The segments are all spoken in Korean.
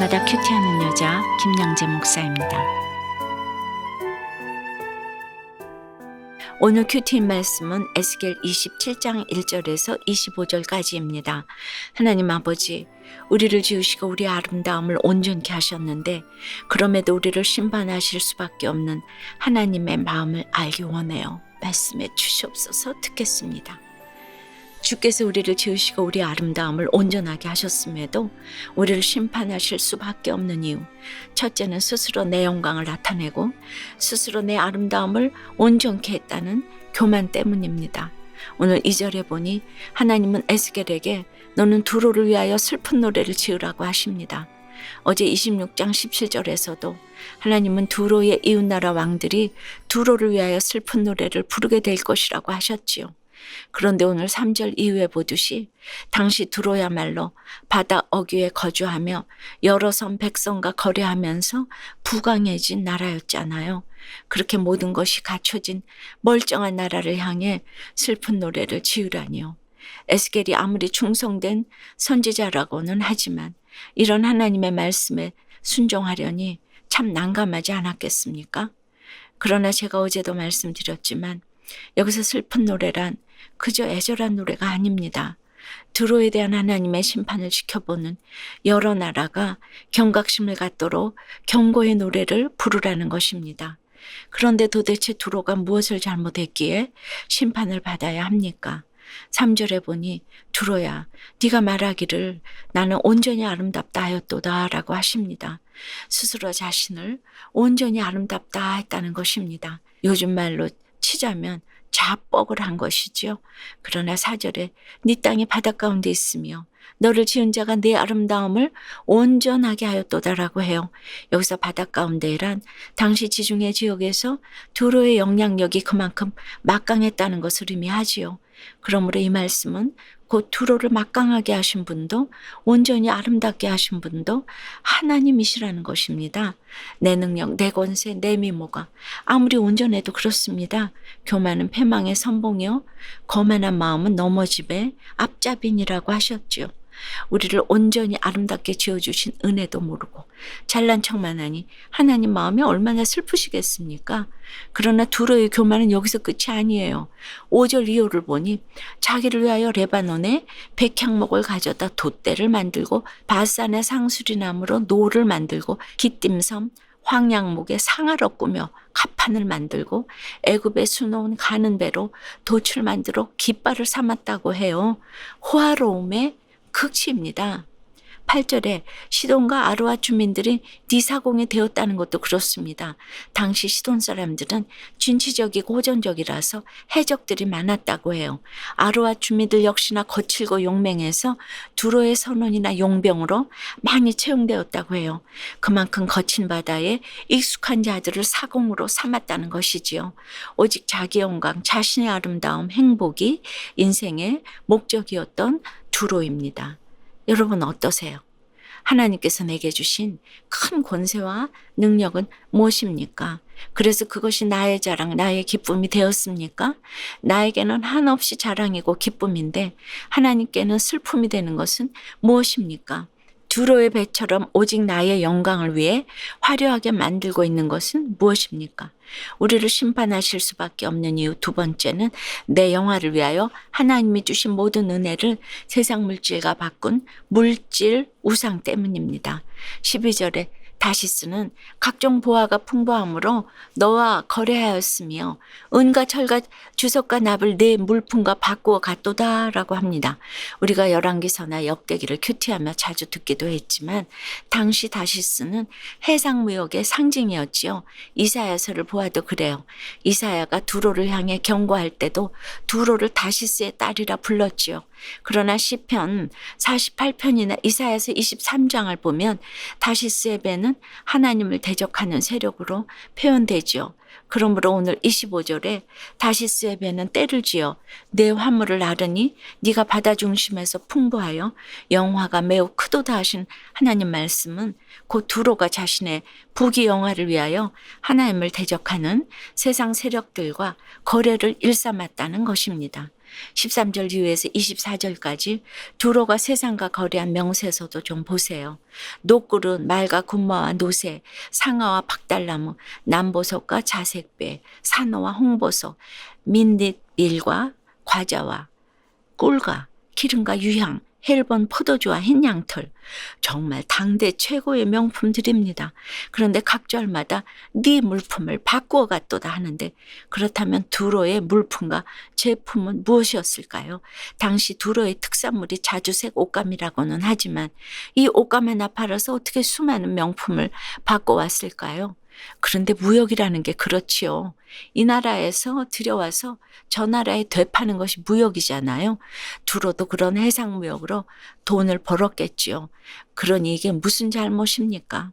날마다 큐티하는 여자 김양재 목사입니다. 오늘 큐티인 말씀은 에스겔 27장 1절에서 25절까지입니다. 하나님 아버지, 우리를 지으시고 우리의 아름다움을 온전케 하셨는데 그럼에도 우리를 심판하실 수밖에 없는 하나님의 마음을 알기 원해요. 말씀해 주시옵소서. 듣겠습니다. 주께서 우리를 지으시고 우리의 아름다움을 온전하게 하셨음에도 우리를 심판하실 수밖에 없는 이유, 첫째는 스스로 내 영광을 나타내고 스스로 내 아름다움을 온전케 했다는 교만 때문입니다. 오늘 2절에 보니 하나님은 에스겔에게 너는 두로를 위하여 슬픈 노래를 지으라고 하십니다. 어제 26장 17절에서도 하나님은 두로의 이웃나라 왕들이 두로를 위하여 슬픈 노래를 부르게 될 것이라고 하셨지요. 그런데 오늘 3절 이후에 보듯이 당시 두로야말로 바다 어귀에 거주하며 여러 섬 백성과 거래하면서 부강해진 나라였잖아요. 그렇게 모든 것이 갖춰진 멀쩡한 나라를 향해 슬픈 노래를 지으라니요. 에스겔이 아무리 충성된 선지자라고는 하지만 이런 하나님의 말씀에 순종하려니 참 난감하지 않았겠습니까? 그러나 제가 어제도 말씀드렸지만 여기서 슬픈 노래란 그저 애절한 노래가 아닙니다. 두로에 대한 하나님의 심판을 지켜보는 여러 나라가 경각심을 갖도록 경고의 노래를 부르라는 것입니다. 그런데 도대체 두로가 무엇을 잘못했기에 심판을 받아야 합니까? 3절에 보니 두로야, 네가 말하기를 나는 온전히 아름답다 하였도다 라고 하십니다. 스스로 자신을 온전히 아름답다 했다는 것입니다. 요즘 말로 치자면 자뻑을 한 것이죠. 그러나 4절에 네 땅이 바다 가운데 있으며 너를 지은 자가 네 아름다움을 온전하게 하였도다라고 해요. 여기서 바다 가운데란 당시 지중해 지역에서 두로의 영향력이 그만큼 막강했다는 것을 의미하지요. 그러므로 이 말씀은 곧 두로를 막강하게 하신 분도 온전히 아름답게 하신 분도 하나님이시라는 것입니다. 내 능력, 내 권세, 내 미모가 아무리 온전해도 그렇습니다. 교만은 패망의 선봉이요 거만한 마음은 넘어짐의 앞잡인이라고 하셨지요. 우리를 온전히 아름답게 지어주신 은혜도 모르고 잘난 척만 하니 하나님 마음이 얼마나 슬프시겠습니까? 그러나 두로의 교만은 여기서 끝이 아니에요. 5절 이후를 보니 자기를 위하여 레바논에 백향목을 가져다 돛대를 만들고 바산의 상수리나무로 노를 만들고 기띔섬 황양목에 상아로 꾸며 갑판을 만들고 애굽에 수놓은 가는 배로 돛을 만들어 깃발을 삼았다고 해요. 호화로움의 극치입니다. 8절에 시돈과 아르와 주민들이 니사공이 되었다는 것도 그렇습니다. 당시 시돈 사람들은 진취적이고 호전적이라서 해적들이 많았다고 해요. 아르와 주민들 역시나 거칠고 용맹해서 두로의 선원이나 용병으로 많이 채용되었다고 해요. 그만큼 거친 바다에 익숙한 자들을 사공으로 삼았다는 것이지요. 오직 자기 영광, 자신의 아름다움, 행복이 인생의 목적이었던 두로입니다. 여러분 어떠세요? 하나님께서 내게 주신 큰 권세와 능력은 무엇입니까? 그래서 그것이 나의 자랑, 나의 기쁨이 되었습니까? 나에게는 한없이 자랑이고 기쁨인데 하나님께는 슬픔이 되는 것은 무엇입니까? 두로의 배처럼 오직 나의 영광을 위해 화려하게 만들고 있는 것은 무엇입니까? 우리를 심판하실 수밖에 없는 이유 두 번째는 내 영화를 위하여 하나님이 주신 모든 은혜를 세상 물질과 바꾼 물질 우상 때문입니다. 12절에 다시스는 각종 보화가 풍부함으로 너와 거래하였으며 은과 철과 주석과 납을 내 물품과 바꾸어 갔도다 라고 합니다. 우리가 열왕기서나 역대기를 큐티하며 자주 듣기도 했지만 당시 다시스는 해상무역의 상징이었지요. 이사야서를 보아도 그래요. 이사야가 두로를 향해 경고할 때도 두로를 다시스의 딸이라 불렀지요. 그러나 시편 48편이나 이사야서 23장을 보면 다시스의 배는 하나님을 대적하는 세력으로 표현되지요. 그러므로 오늘 25절에 다시스의 배는 때를 지어 내 화물을 나르니 네가 바다 중심에서 풍부하여 영화가 매우 크도다 하신 하나님 말씀은 곧 두로가 자신의 부귀영화를 위하여 하나님을 대적하는 세상 세력들과 거래를 일삼았다는 것입니다. 13절 이후에서 24절까지 두로가 세상과 거래한 명세서도 좀 보세요. 노꿀은 말과 군마와 노새, 상아와 박달나무, 남보석과 자색배, 산호와 홍보석, 민릿 밀과 과자와 꿀과 기름과 유향, 헬본 포도주와 흰 양털, 정말 당대 최고의 명품들입니다. 그런데 각 절마다 네 물품을 바꾸어 갔도다 하는데, 그렇다면 두로의 물품과 제품은 무엇이었을까요? 당시 두로의 특산물이 자주색 옷감이라고는 하지만 이 옷감 하나 팔아서 어떻게 수많은 명품을 바꿔왔을까요? 그런데 무역이라는 게 그렇지요. 이 나라에서 들여와서 저 나라에 되파는 것이 무역이잖아요. 두로도 그런 해상무역으로 돈을 벌었겠지요. 그러니 이게 무슨 잘못입니까?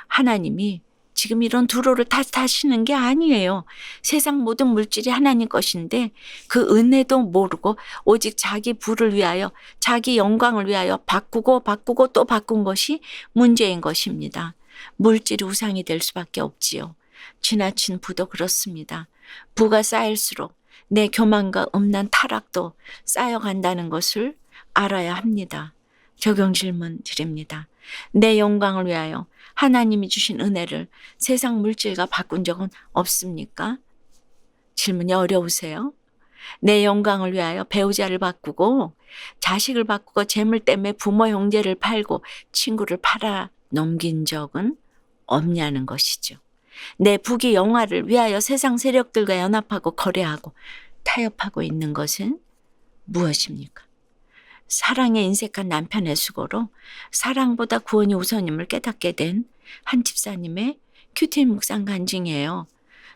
하나님이 지금 이런 두로를 탓하시는 게 아니에요. 세상 모든 물질이 하나님 것인데 그 은혜도 모르고 오직 자기 부를 위하여, 자기 영광을 위하여 바꾸고 또 바꾼 것이 문제인 것입니다. 물질이 우상이 될 수밖에 없지요. 지나친 부도 그렇습니다. 부가 쌓일수록 내 교만과 음란 타락도 쌓여간다는 것을 알아야 합니다. 적용 질문 드립니다. 내 영광을 위하여 하나님이 주신 은혜를 세상 물질과 바꾼 적은 없습니까? 질문이 어려우세요? 내 영광을 위하여 배우자를 바꾸고 자식을 바꾸고 재물 때문에 부모 형제를 팔고 친구를 팔아 넘긴 적은 없냐는 것이죠. 내 부귀 영화를 위하여 세상 세력들과 연합하고 거래하고 타협하고 있는 것은 무엇입니까? 사랑에 인색한 남편의 수고로 사랑보다 구원이 우선임을 깨닫게 된 한 집사님의 큐티 묵상 간증이에요.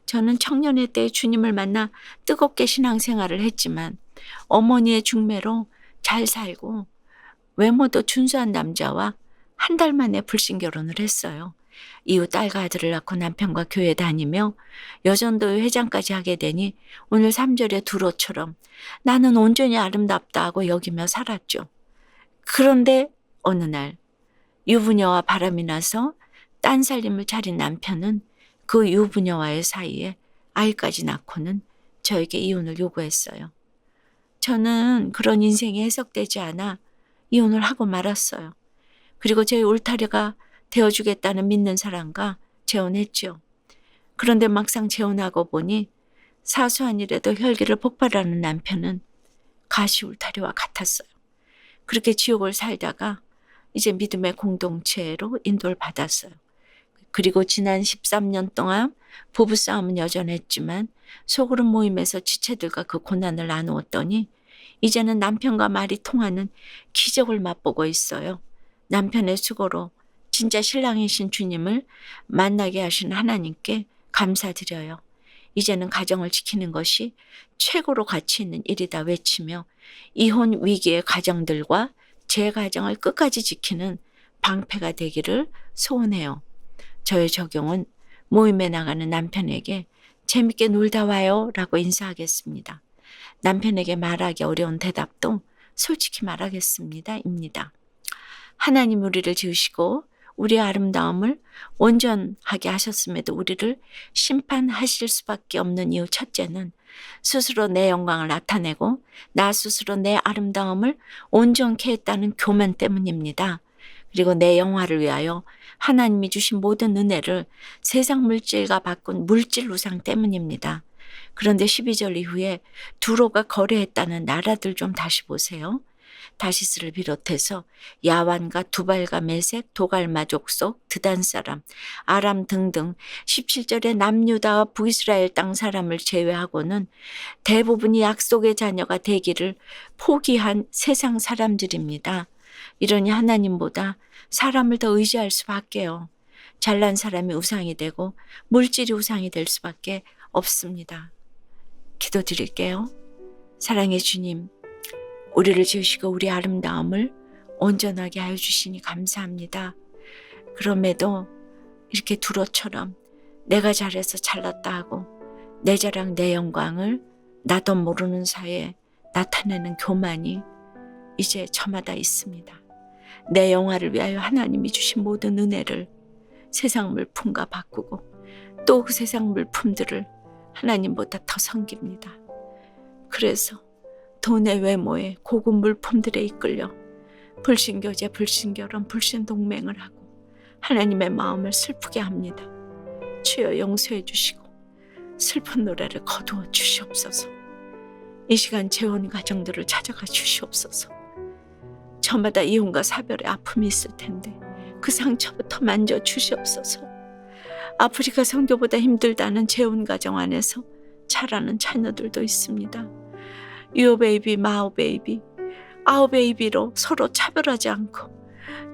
저는 청년의 때 주님을 만나 뜨겁게 신앙생활을 했지만 어머니의 중매로 잘 살고 외모도 준수한 남자와 한 달 만에 불신결혼을 했어요. 이후 딸과 아들을 낳고 남편과 교회 다니며 여전도회 회장까지 하게 되니 오늘 3절의 두로처럼 나는 온전히 아름답다 하고 여기며 살았죠. 그런데 어느 날 유부녀와 바람이 나서 딴 살림을 차린 남편은 그 유부녀와의 사이에 아이까지 낳고는 저에게 이혼을 요구했어요. 저는 그런 인생이 해석되지 않아 이혼을 하고 말았어요. 그리고 제 울타리가 되어주겠다는 믿는 사람과 재혼했죠. 그런데 막상 재혼하고 보니 사소한 일에도 혈기를 폭발하는 남편은 가시 울타리와 같았어요. 그렇게 지옥을 살다가 이제 믿음의 공동체로 인도를 받았어요. 그리고 지난 13년 동안 부부싸움은 여전했지만 소그룹 모임에서 지체들과 그 고난을 나누었더니 이제는 남편과 말이 통하는 기적을 맛보고 있어요. 남편의 수고로 진짜 신랑이신 주님을 만나게 하신 하나님께 감사드려요. 이제는 가정을 지키는 것이 최고로 가치 있는 일이다 외치며 이혼 위기의 가정들과 제 가정을 끝까지 지키는 방패가 되기를 소원해요. 저의 적용은 모임에 나가는 남편에게 재밌게 놀다 와요 라고 인사하겠습니다. 남편에게 말하기 어려운 대답도 솔직히 말하겠습니다. 입니다. 하나님 우리를 지으시고 우리의 아름다움을 온전하게 하셨음에도 우리를 심판하실 수밖에 없는 이유 첫째는 스스로 내 영광을 나타내고 나 스스로 내 아름다움을 온전케 했다는 교만 때문입니다. 그리고 내 영화를 위하여 하나님이 주신 모든 은혜를 세상 물질과 바꾼 물질 우상 때문입니다. 그런데 12절 이후에 두로가 거래했다는 나라들 좀 다시 보세요. 다시스를 비롯해서 야완과 두발과 메색, 도갈마 족속, 드단 사람, 아람 등등 17절의 남유다와 북이스라엘 땅 사람을 제외하고는 대부분이 약속의 자녀가 되기를 포기한 세상 사람들입니다. 이러니 하나님보다 사람을 더 의지할 수밖에요. 잘난 사람이 우상이 되고 물질이 우상이 될 수밖에 없습니다. 기도드릴게요. 사랑의 주님, 우리를 지으시고 우리 아름다움을 온전하게 하여 주시니 감사합니다. 그럼에도 이렇게 두로처럼 내가 잘해서 잘났다 하고 내 자랑 내 영광을 나도 모르는 사이에 나타내는 교만이 이제 저마다 있습니다. 내 영화를 위하여 하나님이 주신 모든 은혜를 세상 물품과 바꾸고 또 그 세상 물품들을 하나님보다 더 섬깁니다. 그래서 돈의 외모에 고급 물품들에 이끌려 불신교제, 불신결혼, 불신동맹을 하고 하나님의 마음을 슬프게 합니다. 주여 용서해 주시고 슬픈 노래를 거두어 주시옵소서. 이 시간 재혼 가정들을 찾아가 주시옵소서. 저마다 이혼과 사별의 아픔이 있을 텐데 그 상처부터 만져 주시옵소서. 아프리카 성교보다 힘들다는 재혼 가정 안에서 자라는 자녀들도 있습니다. 유어 베이비, 마오 베이비, 아오 베이비로 서로 차별하지 않고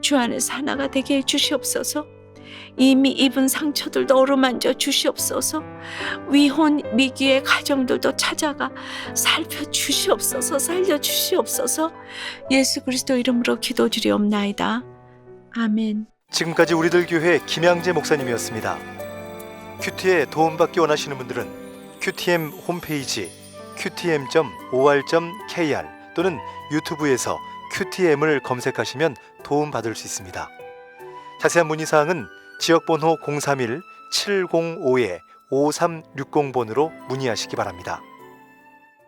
주 안에서 하나가 되게 해 주시옵소서. 이미 입은 상처들도 어루만져 주시옵소서. 위혼 미기의 가정들도 찾아가 살펴주시옵소서. 살려주시옵소서. 예수 그리스도 이름으로 기도드리옵나이다. 아멘. 지금까지 우리들 교회 김양재 목사님이었습니다. 큐티에 도움받기 원하시는 분들은 QTM 홈페이지 qtm.or.kr 또는 유튜브에서 QTM을 검색하시면 도움받을 수 있습니다. 자세한 문의사항은 지역번호 031-705-5360번으로 문의하시기 바랍니다.